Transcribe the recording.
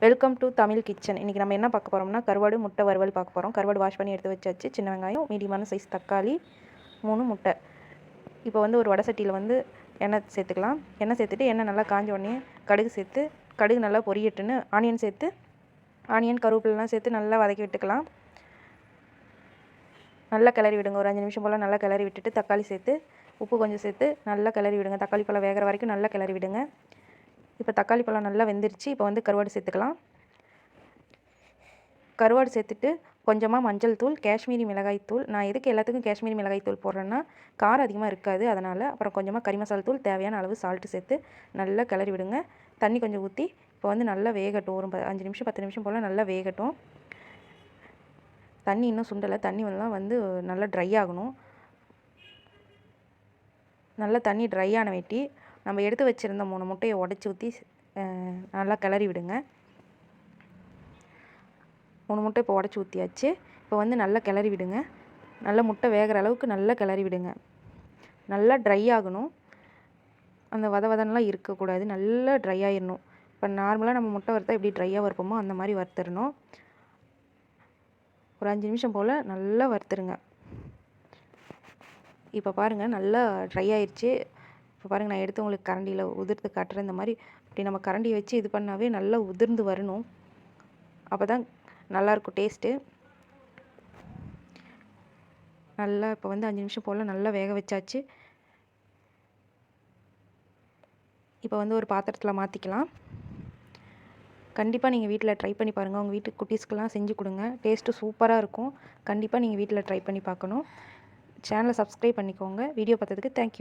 Welcome to Tamil kitchen. இன்றைக்கி நம்ம என்ன பார்க்க போகிறோம்னா கருவாடு முட்டை வறுவல் பார்க்க போகிறோம். கருவாடு வாஷ் பண்ணி எடுத்து வச்சாச்சு. சின்ன வெங்காயம், மீடியமான சைஸ் தக்காளி, 3 முட்டை. இப்போ வந்து ஒரு வடை சட்டியில் வந்து எண்ணெய் சேர்த்துக்கலாம். எண்ணெய் சேர்த்துட்டு எண்ணெய் நல்லா காஞ்ச உடனே கடுகு சேர்த்து, கடுகு நல்லா பொரியட்டுன்னு ஆனியன் சேர்த்து, ஆனியன் கருவேப்பிலாம் சேர்த்து நல்லா வதக்கி விட்டுக்கலாம். நல்லா கிளறி விடுங்க. ஒரு 5 நிமிஷம் போல் நல்லா கிளறி விட்டுட்டு தக்காளி சேர்த்து உப்பு கொஞ்சம் சேர்த்து நல்லா கிளறி விடுங்க. தக்காளி பழம் வேகிற வரைக்கும் நல்லா கிளறி விடுங்க. இப்போ தக்காளி பழம் நல்லா வெந்துருச்சு. இப்போ வந்து கருவாடு சேர்த்துக்கலாம். கருவாடு சேர்த்துட்டு கொஞ்சமாக மஞ்சள் தூள், காஷ்மீரி மிளகாய் தூள். நான் எதுக்கு எல்லாத்துக்கும் காஷ்மீரி மிளகாய் தூள் போடுறேன்னா காரம் அதிகமாக இருக்காது, அதனால். அப்புறம் கொஞ்சமாக கறி மசாலா தூள், தேவையான அளவு சால்ட்டு சேர்த்து நல்லா கிளறி விடுங்க. தண்ணி கொஞ்சம் ஊற்றி இப்போ வந்து நல்லா வேகட்டும். ஒரு 5 நிமிஷம் 10 நிமிஷம் போல் நல்லா வேகட்டும். தண்ணி இன்னும் சுண்டலை. தண்ணி வந்து நல்லா ட்ரை ஆகணும். நல்லா தண்ணி ட்ரை ஆன வேட்டி நம்ம எடுத்து வச்சுருந்த 3 முட்டையை உடச்சி ஊற்றி நல்லா கிளறி விடுங்க. 3 முட்டை இப்போ உடச்சி ஊற்றியாச்சு. இப்போ வந்து நல்லா கிளறி விடுங்க. நல்லா முட்டை வேகிற அளவுக்கு நல்லா கிளறி விடுங்க. நல்லா ட்ரை ஆகணும். அந்த வதவதன்லாம் இருக்கக்கூடாது, நல்லா ட்ரை ஆகிடணும். இப்போ நார்மலாக நம்ம முட்டை வறுத்தா எப்படி ட்ரையாக வறுப்போமோ அந்த மாதிரி வறுத்துடணும். ஒரு 5 நிமிஷம் போல் நல்லா வறுத்துருங்க. இப்போ பாருங்கள் நல்லா ட்ரை ஆயிடுச்சு. இப்போ பாருங்கள், நான் எடுத்து உங்களுக்கு கரண்டியில் உதிர்த்து காட்டுறேன். இந்த மாதிரி இப்படி நம்ம கரண்டியை வச்சு இது பண்ணாவே நல்லா உதிர்ந்து வரணும். அப்போ தான் நல்லாயிருக்கும் டேஸ்ட்டு. நல்லா இப்போ வந்து 5 நிமிஷம் போல் நல்லா வேக வச்சாச்சு. இப்போ வந்து ஒரு பாத்திரத்தில் மாற்றிக்கலாம். கண்டிப்பாக நீங்கள் வீட்டில் ட்ரை பண்ணி பாருங்கள். உங்கள் வீட்டு குட்டீஸ்க்கெலாம் செஞ்சு கொடுங்க. டேஸ்ட்டு சூப்பராக இருக்கும். கண்டிப்பாக நீங்கள் வீட்டில் ட்ரை பண்ணி பார்க்கணும். சேனலை சப்ஸ்கிரைப் பண்ணிக்கோங்க. வீடியோ பார்த்ததுக்கு தேங்க்யூ.